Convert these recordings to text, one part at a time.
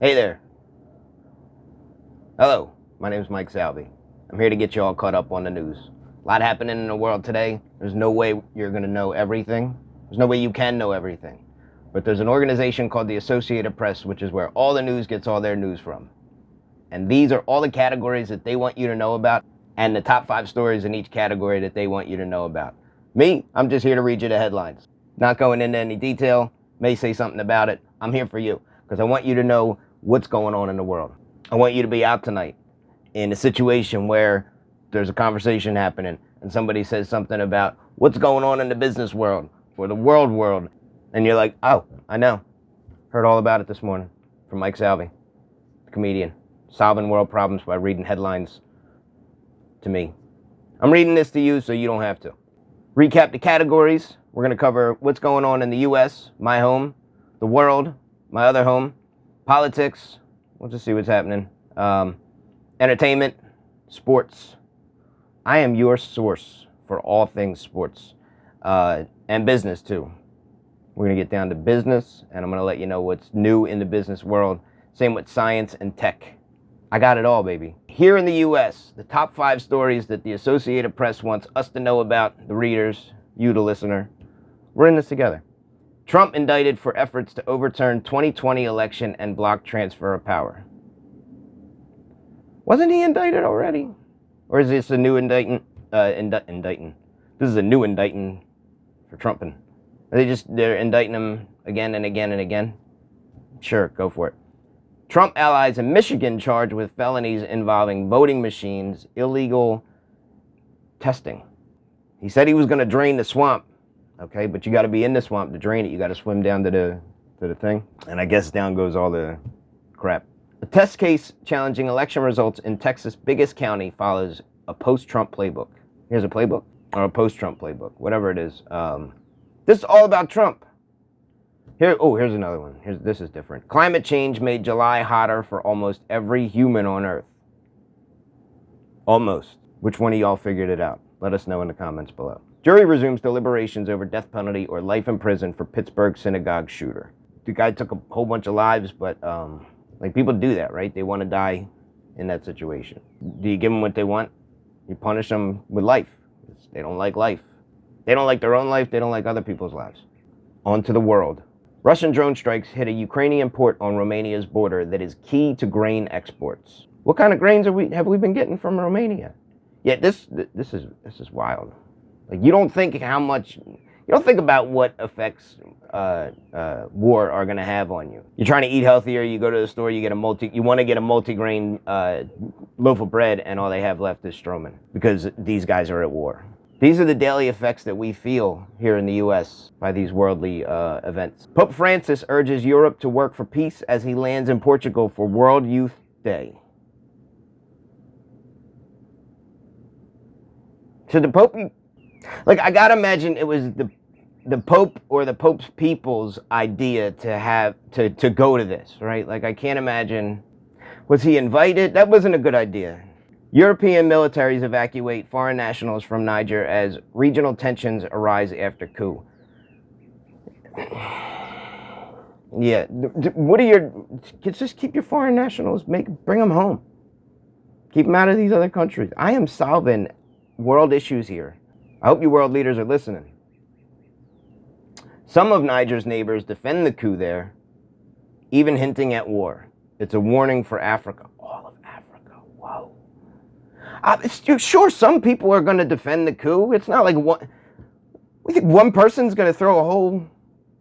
Hey there. Hello, my name is Mike Salvi. I'm here to get you all caught up on the news. A lot happening in the world today. There's no way you're going to know everything. There's no way you can know everything. But there's an organization called the Associated Press, which is where all the news gets all their news from. And these are all the categories that they want you to know about, and the top 5 stories in each category that they want you to know about. Me, I'm just here to read you the headlines. Not going into any detail, may say something about it. I'm here for you, because I want you to know what's going on in the world. I want you to be out tonight in a situation where there's a conversation happening and somebody says something about what's going on in the business world or the world, and you're like, oh, I know. Heard all about it this morning from Mike Salvi, the comedian, solving world problems by reading headlines to me. I'm reading this to you so you don't have to. Recap the categories. We're going to cover what's going on in the U.S., my home, the world, my other home, politics. We'll just see what's happening. Entertainment, sports. I am your source for all things sports and business too. We're going to get down to business, and I'm going to let you know what's new in the business world. Same with science and tech. I got it all, baby. Here in the U.S., the top 5 stories that the Associated Press wants us to know about, the readers, you, the listener. We're in this together. Trump indicted for efforts to overturn 2020 election and block transfer of power. Wasn't he indicted already? Or is this a new indictment? This is a new indictment for Trumping. They're indicting him again and again and again? Sure, go for it. Trump allies in Michigan charged with felonies involving voting machines, illegal testing. He said he was going to drain the swamp. Okay, but you got to be in the swamp to drain it. You got to swim down to the thing. And I guess down goes all the crap. A test case challenging election results in Texas' biggest county follows a post-Trump playbook. Here's a playbook, or a post-Trump playbook, whatever it is. This is all about Trump. Here's another one. This is different. Climate change made July hotter for almost every human on Earth. Almost. Which one of y'all figured it out? Let us know in the comments below. Jury resumes deliberations over death penalty or life in prison for Pittsburgh synagogue shooter. The guy took a whole bunch of lives, but like people do that, right? They want to die in that situation. Do you give them what they want? You punish them with life. They don't like life. They don't like their own life. They don't like other people's lives. On to the world. Russian drone strikes hit a Ukrainian port on Romania's border that is key to grain exports. What kind of grains have we been getting from Romania? Yeah, this is wild. Like you don't think about what effects war are going to have on you. You're trying to eat healthier. You go to the store. You want to get a multi-grain loaf of bread, and all they have left is Stroman because these guys are at war. These are the daily effects that we feel here in the U.S. by these worldly events. Pope Francis urges Europe to work for peace as he lands in Portugal for World Youth Day. So the Pope, like I gotta imagine it was the Pope or the Pope's people's idea to go to this, right? Like I can't imagine. Was he invited? That wasn't a good idea. European militaries evacuate foreign nationals from Niger as regional tensions arise after coup. Yeah, just keep your foreign nationals, bring them home. Keep them out of these other countries. I am solving world issues here. I hope you world leaders are listening. Some of Niger's neighbors defend the coup there, even hinting at war. It's a warning for Africa. All of Africa. Whoa. Sure, some people are going to defend the coup. It's not like we think one person's going to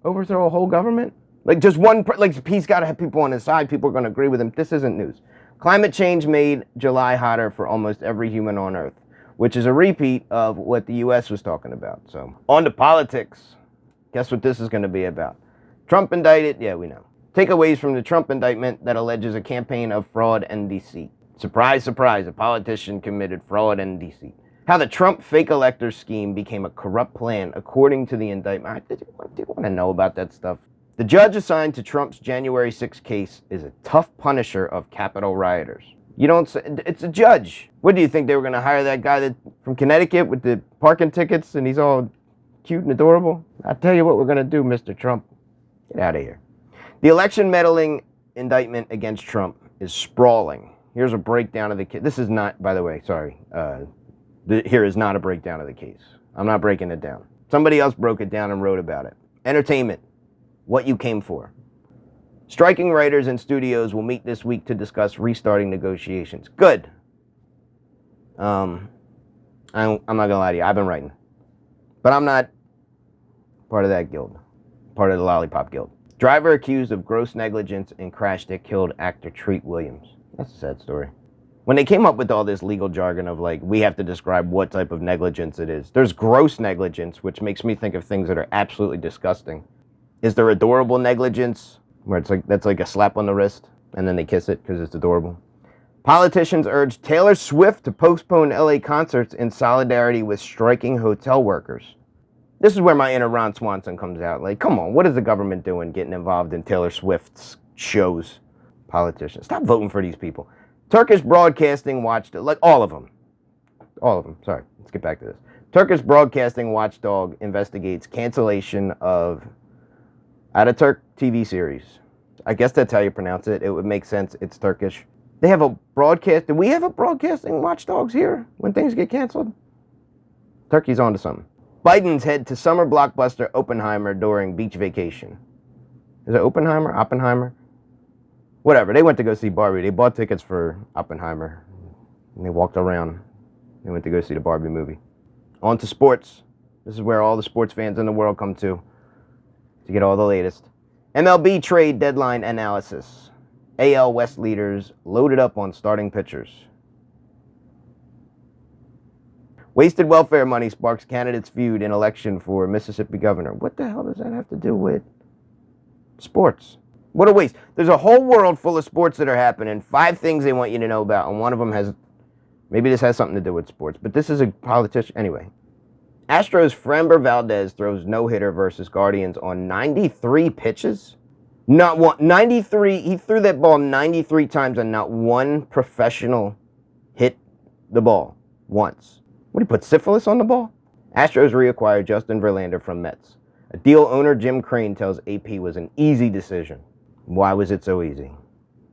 overthrow a whole government? Like just one, like he's got to have people on his side. People are going to agree with him. This isn't news. Climate change made July hotter for almost every human on Earth, which is a repeat of what the U.S. was talking about. So on to politics. Guess what this is going to be about? Trump indicted? Yeah, we know. Takeaways from the Trump indictment that alleges a campaign of fraud and deceit. Surprise, surprise, a politician committed fraud and deceit. How the Trump fake elector scheme became a corrupt plan, according to the indictment. I did want to know about that stuff. The judge assigned to Trump's January 6th case is a tough punisher of Capitol rioters. You don't say, it's a judge. What do you think, they were going to hire that guy from Connecticut with the parking tickets and he's all cute and adorable? I'll tell you what we're going to do, Mr. Trump. Get out of here. The election meddling indictment against Trump is sprawling. Here's a breakdown of the case. This is not, by the way, sorry. Here is not a breakdown of the case. I'm not breaking it down. Somebody else broke it down and wrote about it. Entertainment, what you came for. Striking writers and studios will meet this week to discuss restarting negotiations. Good. I'm not gonna lie to you. I've been writing, but I'm not part of that guild. Part of the Lollipop Guild. Driver accused of gross negligence in crash that killed actor Treat Williams. That's a sad story. When they came up with all this legal jargon of like, we have to describe what type of negligence it is. There's gross negligence, which makes me think of things that are absolutely disgusting. Is there adorable negligence, where it's like, that's like a slap on the wrist, and then they kiss it because it's adorable? Politicians urge Taylor Swift to postpone LA concerts in solidarity with striking hotel workers. This is where my inner Ron Swanson comes out. Like, come on, what is the government doing getting involved in Taylor Swift's shows? Politicians, stop voting for these people. Turkish broadcasting watchdog, like all of them, sorry, let's get back to this. Turkish broadcasting watchdog investigates cancellation of Ataturk TV series. I guess that's how you pronounce it. It would make sense, it's Turkish. They have a broadcast, do we have a broadcasting watchdogs here when things get canceled? Turkey's on to something. Biden's head to summer blockbuster Oppenheimer during beach vacation. Is it Oppenheimer? Whatever, they went to go see Barbie. They bought tickets for Oppenheimer. And they walked around. They went to go see the Barbie movie. On to sports. This is where all the sports fans in the world come to get all the latest. MLB trade deadline analysis. AL West leaders loaded up on starting pitchers. Wasted welfare money sparks candidates' feud in election for Mississippi governor. What the hell does that have to do with sports? What a waste. There's a whole world full of sports that are happening. 5 things they want you to know about, and one of them has, maybe this has something to do with sports, but this is a politician. Anyway. Astros' Framber Valdez throws no-hitter versus Guardians on 93 pitches? Not one. 93. He threw that ball 93 times and not one professional hit the ball once. What, he put syphilis on the ball? Astros reacquired Justin Verlander from Mets. A deal owner Jim Crane tells AP was an easy decision. Why was it so easy?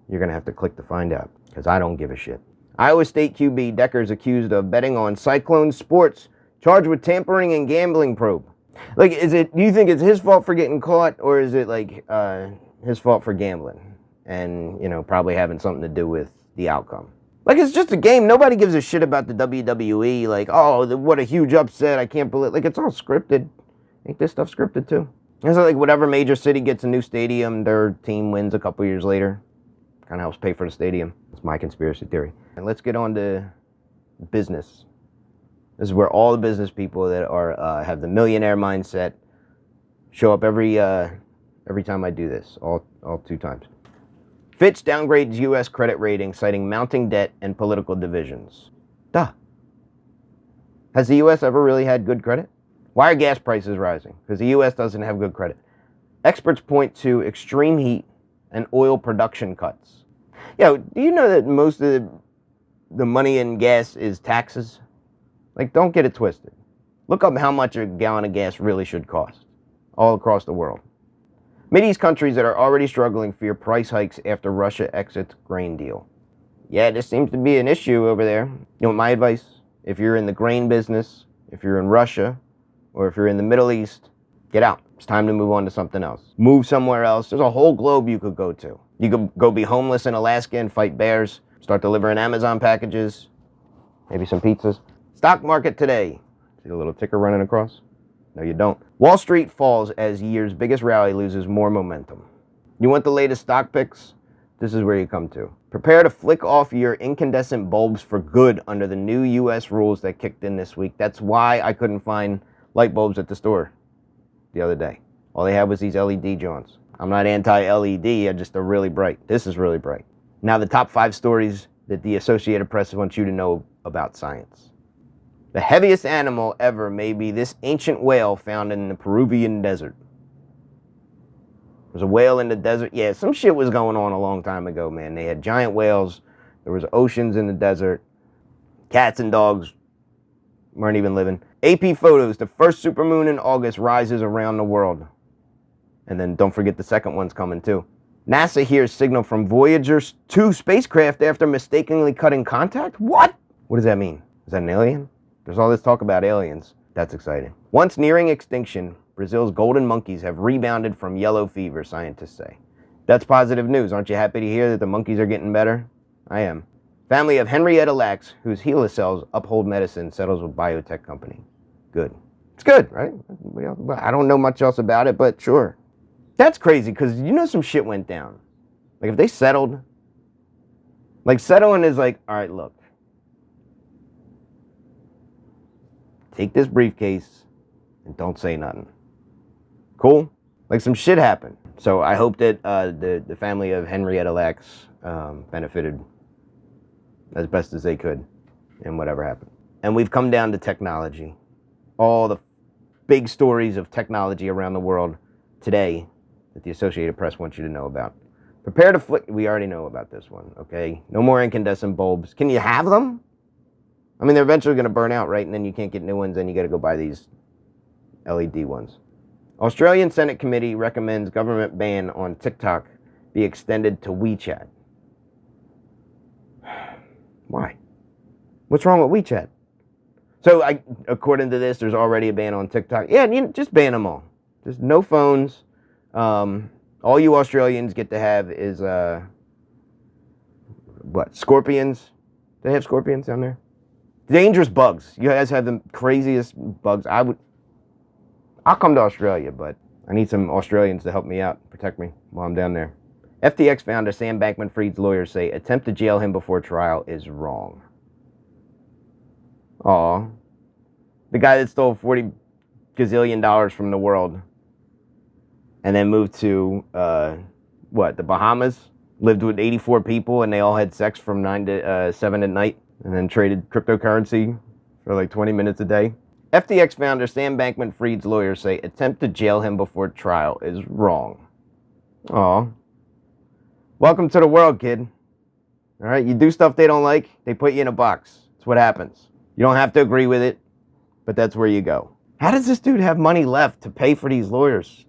You're going to have to click to find out, because I don't give a shit. Iowa State QB Decker's accused of betting on Cyclone Sports, charged with tampering and gambling probe. Like, do you think it's his fault for getting caught, or is it like his fault for gambling and, probably having something to do with the outcome? Like, it's just a game. Nobody gives a shit about the WWE. Like, oh, what a huge upset. I can't believe. Like, it's all scripted. Ain't this stuff scripted too? It's like whatever major city gets a new stadium, their team wins a couple years later. Kind of helps pay for the stadium. It's my conspiracy theory. And let's get on to business. This is where all the business people that are have the millionaire mindset show up every time I do this. All 2 times. Fitch downgrades U.S. credit rating, citing mounting debt and political divisions. Duh. Has the U.S. ever really had good credit? Why are gas prices rising? Because the U.S. doesn't have good credit. Experts point to extreme heat and oil production cuts. Do you know that most of the money in gas is taxes? Like, don't get it twisted. Look up how much a gallon of gas really should cost all across the world. Mideast countries that are already struggling fear price hikes after Russia exits grain deal. Yeah, this seems to be an issue over there. My advice, if you're in the grain business, if you're in Russia, or if you're in the Middle East, get out. It's time to move on to something else. Move somewhere else. There's a whole globe you could go to. You could go be homeless in Alaska and fight bears. Start delivering Amazon packages. Maybe some pizzas. Stock market today. See the little ticker running across? No, you don't. Wall Street falls as year's biggest rally loses more momentum. You want the latest stock picks? This is where you come to. Prepare to flick off your incandescent bulbs for good under the new U.S. rules that kicked in this week. That's why I couldn't find light bulbs at the store the other day. All they had was these LED joints. I'm not anti-LED, they're really bright. This is really bright. Now the top 5 stories that the Associated Press wants you to know about science. The heaviest animal ever may be this ancient whale found in the Peruvian desert. There's a whale in the desert. Yeah, some shit was going on a long time ago, man. They had giant whales. There was oceans in the desert. Cats and dogs weren't even living. AP photos, the first supermoon in August rises around the world. And then don't forget the second one's coming too. NASA hears signal from Voyager 2 spacecraft after mistakenly cutting contact? What? What does that mean? Is that an alien? There's all this talk about aliens. That's exciting. Once nearing extinction, Brazil's golden monkeys have rebounded from yellow fever, scientists say. That's positive news. Aren't you happy to hear that the monkeys are getting better? I am. Family of Henrietta Lacks, whose HeLa cells uphold medicine, settles with biotech company. Good. It's good, right? I don't know much else about it, but sure. That's crazy, because you know some shit went down. Like, if they settled, like, settling is like, all right, look. Take this briefcase and don't say nothing. Cool? Like, some shit happened. So I hope that the family of Henrietta Lacks benefited as best as they could in whatever happened. And we've come down to technology. All the big stories of technology around the world today that the Associated Press wants you to know about. Prepare to flick. We already know about this one, okay? No more incandescent bulbs. Can you have them? I mean, they're eventually going to burn out, right? And then you can't get new ones, and you got to go buy these LED ones. Australian Senate committee recommends government ban on TikTok be extended to WeChat. Why? What's wrong with WeChat? So, according to this, there's already a ban on TikTok. Yeah, just ban them all. Just no phones. All you Australians get to have is, what, scorpions? Do they have scorpions down there? Dangerous bugs. You guys have the craziest bugs. I'll come to Australia, but I need some Australians to help me out, protect me while I'm down there. FTX founder Sam Bankman-Fried's lawyers say attempt to jail him before trial is wrong. Aw. The guy that stole $40 gazillion from the world and then moved to, the Bahamas? Lived with 84 people and they all had sex from 9 to 7 at night and then traded cryptocurrency for like 20 minutes a day. FTX founder Sam Bankman-Fried's lawyers say attempt to jail him before trial is wrong. Aw. Welcome to the world, kid. All right, you do stuff they don't like, they put you in a box. That's what happens. You don't have to agree with it, but that's where you go. How does this dude have money left to pay for these lawyers?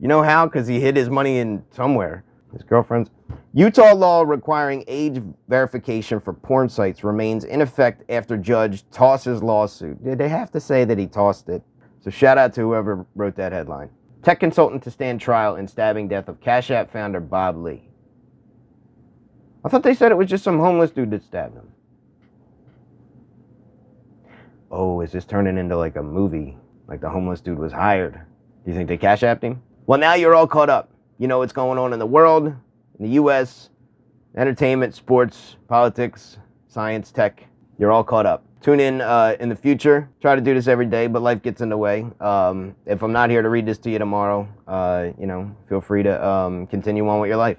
You know how? Because he hid his money in somewhere. His girlfriend's. Utah law requiring age verification for porn sites remains in effect after judge tosses lawsuit. Did they have to say that he tossed it? So shout out to whoever wrote that headline. Tech consultant to stand trial in stabbing death of Cashapp founder Bob Lee. I thought they said it was just some homeless dude that stabbed him. Oh, is this turning into like a movie? Like the homeless dude was hired. Do you think they Cashapped him? Well, now you're all caught up. You know what's going on in the world, in the U.S., entertainment, sports, politics, science, tech. You're all caught up. Tune in the future. Try to do this every day, but life gets in the way. If I'm not here to read this to you tomorrow, feel free to continue on with your life.